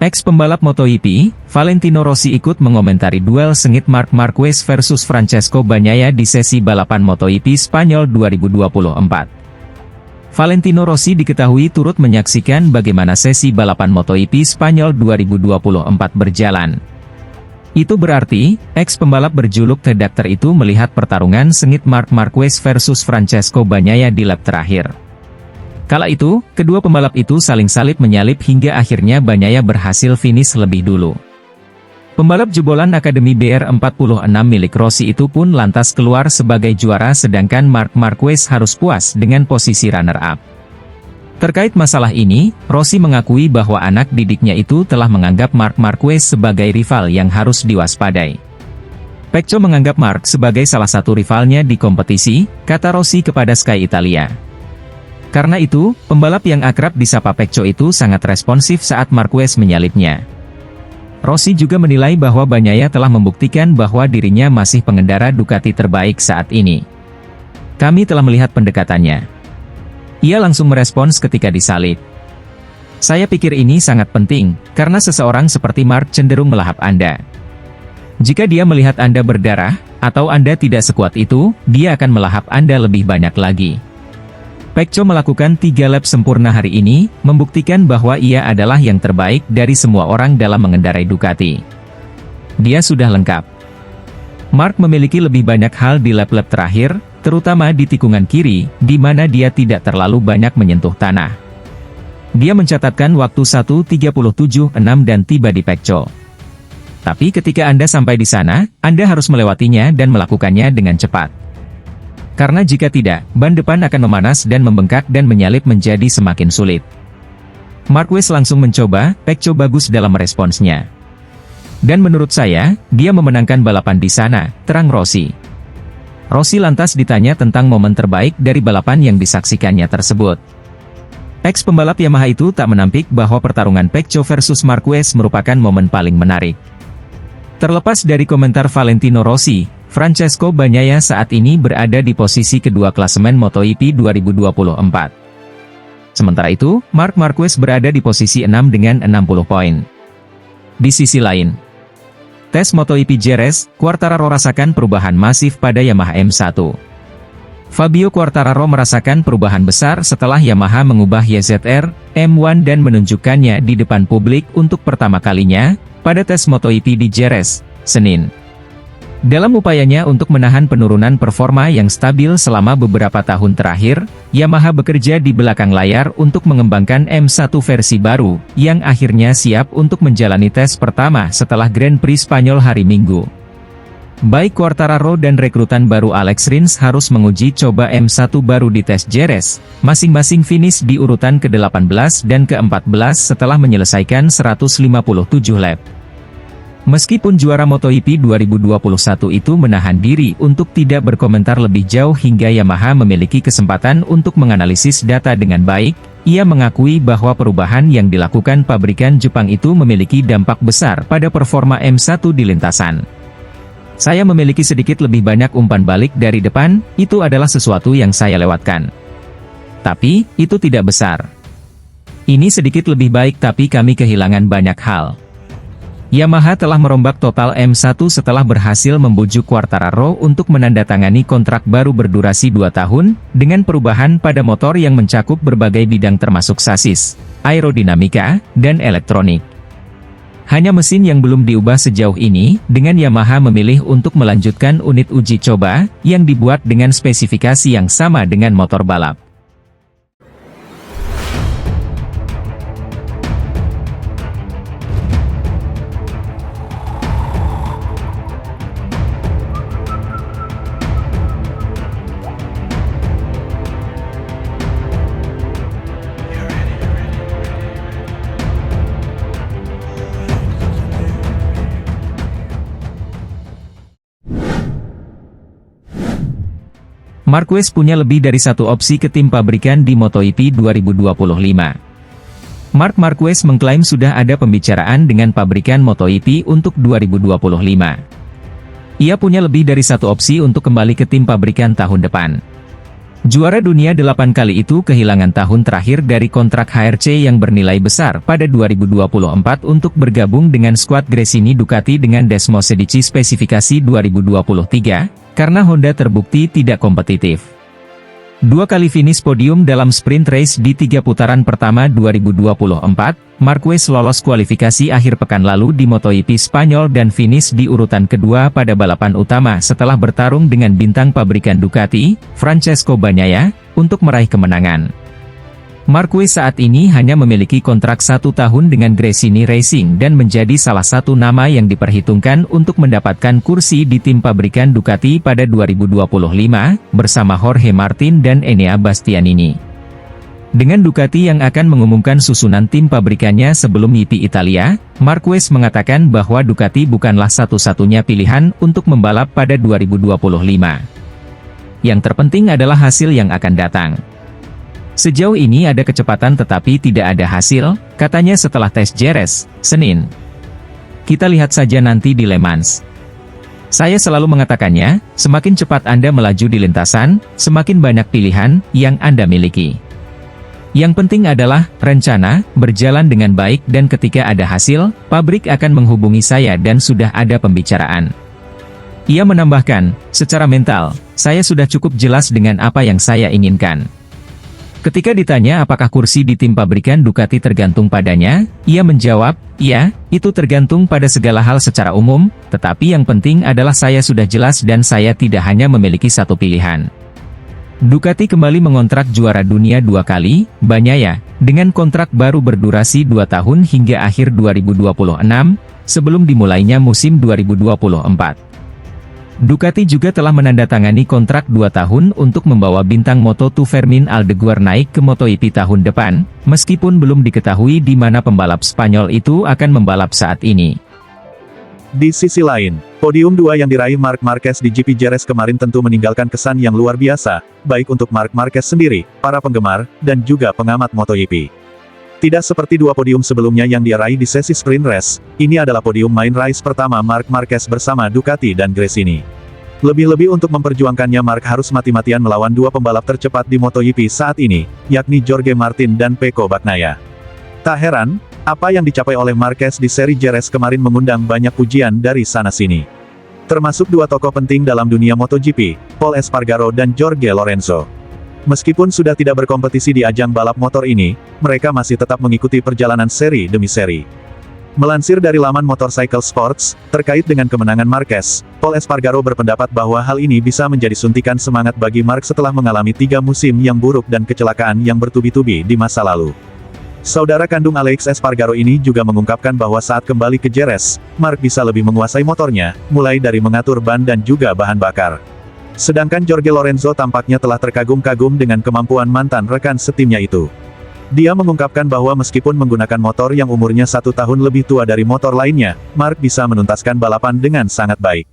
Ex-pembalap MotoGP, Valentino Rossi ikut mengomentari duel sengit Marc Marquez versus Francesco Bagnaia di sesi balapan MotoGP Spanyol 2024. Valentino Rossi diketahui turut menyaksikan bagaimana sesi balapan MotoGP Spanyol 2024 berjalan. Itu berarti, ex-pembalap berjuluk The Doctor itu melihat pertarungan sengit Marc Marquez versus Francesco Bagnaia di lap terakhir. Kala itu, kedua pembalap itu saling salip-menyalip hingga akhirnya Bagnaia berhasil finish lebih dulu. Pembalap jebolan Akademi BR46 milik Rossi itu pun lantas keluar sebagai juara sedangkan Marc Marquez harus puas dengan posisi runner-up. Terkait masalah ini, Rossi mengakui bahwa anak didiknya itu telah menganggap Marc Marquez sebagai rival yang harus diwaspadai. Pecco menganggap Marc sebagai salah satu rivalnya di kompetisi, kata Rossi kepada Sky Italia. Karena itu, pembalap yang akrab disapa Pecco itu sangat responsif saat Marquez menyalipnya. Rossi juga menilai bahwa Bagnaia telah membuktikan bahwa dirinya masih pengendara Ducati terbaik saat ini. Kami telah melihat pendekatannya. Ia langsung merespons ketika disalip. Saya pikir ini sangat penting, karena seseorang seperti Marc cenderung melahap Anda. Jika dia melihat Anda berdarah, atau Anda tidak sekuat itu, dia akan melahap Anda lebih banyak lagi. Pecco melakukan 3 lap sempurna hari ini, membuktikan bahwa ia adalah yang terbaik dari semua orang dalam mengendarai Ducati. Dia sudah lengkap. Marc memiliki lebih banyak hal di lap-lap terakhir, terutama di tikungan kiri, di mana dia tidak terlalu banyak menyentuh tanah. Dia mencatatkan waktu 1:37.6 dan tiba di Pecco. Tapi ketika Anda sampai di sana, Anda harus melewatinya dan melakukannya dengan cepat. Karena jika tidak, ban depan akan memanas dan membengkak dan menyalip menjadi semakin sulit. Marquez langsung mencoba, Pecco bagus dalam responsnya. Dan menurut saya, dia memenangkan balapan di sana, terang Rossi. Rossi lantas ditanya tentang momen terbaik dari balapan yang disaksikannya tersebut. Ex-pembalap Yamaha itu tak menampik bahwa pertarungan Pecco versus Marquez merupakan momen paling menarik. Terlepas dari komentar Valentino Rossi, Francesco Bagnaia saat ini berada di posisi kedua klasemen MotoGP 2024. Sementara itu, Marc Marquez berada di posisi 6 dengan 60 poin. Di sisi lain, tes MotoGP Jerez, Quartararo rasakan perubahan masif pada Yamaha M1. Fabio Quartararo merasakan perubahan besar setelah Yamaha mengubah YZR M1 dan menunjukkannya di depan publik untuk pertama kalinya, pada tes MotoGP di Jerez, Senin. Dalam upayanya untuk menahan penurunan performa yang stabil selama beberapa tahun terakhir, Yamaha bekerja di belakang layar untuk mengembangkan M1 versi baru, yang akhirnya siap untuk menjalani tes pertama setelah Grand Prix Spanyol hari Minggu. Baik Quartararo dan rekrutan baru Alex Rins harus menguji coba M1 baru di tes Jerez, masing-masing finish di urutan ke-18 dan ke-14 setelah menyelesaikan 157 lap. Meskipun juara MotoGP 2021 itu menahan diri untuk tidak berkomentar lebih jauh hingga Yamaha memiliki kesempatan untuk menganalisis data dengan baik, ia mengakui bahwa perubahan yang dilakukan pabrikan Jepang itu memiliki dampak besar pada performa M1 di lintasan. Saya memiliki sedikit lebih banyak umpan balik dari depan, itu adalah sesuatu yang saya lewatkan. Tapi, itu tidak besar. Ini sedikit lebih baik tapi kami kehilangan banyak hal. Yamaha telah merombak total M1 setelah berhasil membujuk Quartararo untuk menandatangani kontrak baru berdurasi 2 tahun, dengan perubahan pada motor yang mencakup berbagai bidang termasuk sasis, aerodinamika, dan elektronik. Hanya mesin yang belum diubah sejauh ini, dengan Yamaha memilih untuk melanjutkan unit uji coba, yang dibuat dengan spesifikasi yang sama dengan motor balap. Marquez punya lebih dari satu opsi ke tim pabrikan di MotoGP 2025. Marc Marquez mengklaim sudah ada pembicaraan dengan pabrikan MotoGP untuk 2025. Ia punya lebih dari satu opsi untuk kembali ke tim pabrikan tahun depan. Juara dunia 8 kali itu kehilangan tahun terakhir dari kontrak HRC yang bernilai besar pada 2024 untuk bergabung dengan skuad Gresini Ducati dengan Desmosedici spesifikasi 2023, karena Honda terbukti tidak kompetitif. 2 kali finish podium dalam sprint race di 3 putaran pertama 2024, Marquez lolos kualifikasi akhir pekan lalu di MotoGP Spanyol dan finish di urutan kedua pada balapan utama setelah bertarung dengan bintang pabrikan Ducati, Francesco Bagnaia, untuk meraih kemenangan. Marquez saat ini hanya memiliki kontrak 1 tahun dengan Gresini Racing dan menjadi salah satu nama yang diperhitungkan untuk mendapatkan kursi di tim pabrikan Ducati pada 2025, bersama Jorge Martin dan Enea Bastianini. Dengan Ducati yang akan mengumumkan susunan tim pabrikannya sebelum GP Italia, Marquez mengatakan bahwa Ducati bukanlah satu-satunya pilihan untuk membalap pada 2025. Yang terpenting adalah hasil yang akan datang. Sejauh ini ada kecepatan tetapi tidak ada hasil, katanya setelah tes Jerez, Senin. Kita lihat saja nanti di Le Mans. Saya selalu mengatakannya, semakin cepat Anda melaju di lintasan, semakin banyak pilihan yang Anda miliki. Yang penting adalah, rencana, berjalan dengan baik dan ketika ada hasil, pabrik akan menghubungi saya dan sudah ada pembicaraan. Ia menambahkan, secara mental, saya sudah cukup jelas dengan apa yang saya inginkan. Ketika ditanya apakah kursi di tim pabrikan Ducati tergantung padanya, ia menjawab, "Ya, itu tergantung pada segala hal secara umum, tetapi yang penting adalah saya sudah jelas dan saya tidak hanya memiliki satu pilihan." Ducati kembali mengontrak juara dunia 2 kali, Bagnaia, dengan kontrak baru berdurasi 2 tahun hingga akhir 2026, sebelum dimulainya musim 2024. Ducati juga telah menandatangani kontrak 2 tahun untuk membawa bintang Moto2 Fermín Aldeguer naik ke MotoGP tahun depan, meskipun belum diketahui di mana pembalap Spanyol itu akan membalap saat ini. Di sisi lain, podium 2 yang diraih Marc Marquez di GP Jerez kemarin tentu meninggalkan kesan yang luar biasa, baik untuk Marc Marquez sendiri, para penggemar, dan juga pengamat MotoGP. Tidak seperti 2 podium sebelumnya yang dia raih di sesi sprint race, ini adalah podium main race pertama Marc Marquez bersama Ducati dan Gresini. Lebih-lebih untuk memperjuangkannya Marc harus mati-matian melawan 2 pembalap tercepat di MotoGP saat ini, yakni Jorge Martin dan Pecco Bagnaia. Tak heran, apa yang dicapai oleh Marquez di seri Jerez kemarin mengundang banyak pujian dari sana-sini. Termasuk 2 tokoh penting dalam dunia MotoGP, Pol Espargaro dan Jorge Lorenzo. Meskipun sudah tidak berkompetisi di ajang balap motor ini, mereka masih tetap mengikuti perjalanan seri demi seri. Melansir dari laman Motorcycle Sports, terkait dengan kemenangan Marquez, Pol Espargaro berpendapat bahwa hal ini bisa menjadi suntikan semangat bagi Marc setelah mengalami 3 musim yang buruk dan kecelakaan yang bertubi-tubi di masa lalu. Saudara kandung Alex Espargaro ini juga mengungkapkan bahwa saat kembali ke Jerez, Marc bisa lebih menguasai motornya, mulai dari mengatur ban dan juga bahan bakar. Sedangkan Jorge Lorenzo tampaknya telah terkagum-kagum dengan kemampuan mantan rekan setimnya itu. Dia mengungkapkan bahwa meskipun menggunakan motor yang umurnya 1 tahun lebih tua dari motor lainnya, Marc bisa menuntaskan balapan dengan sangat baik.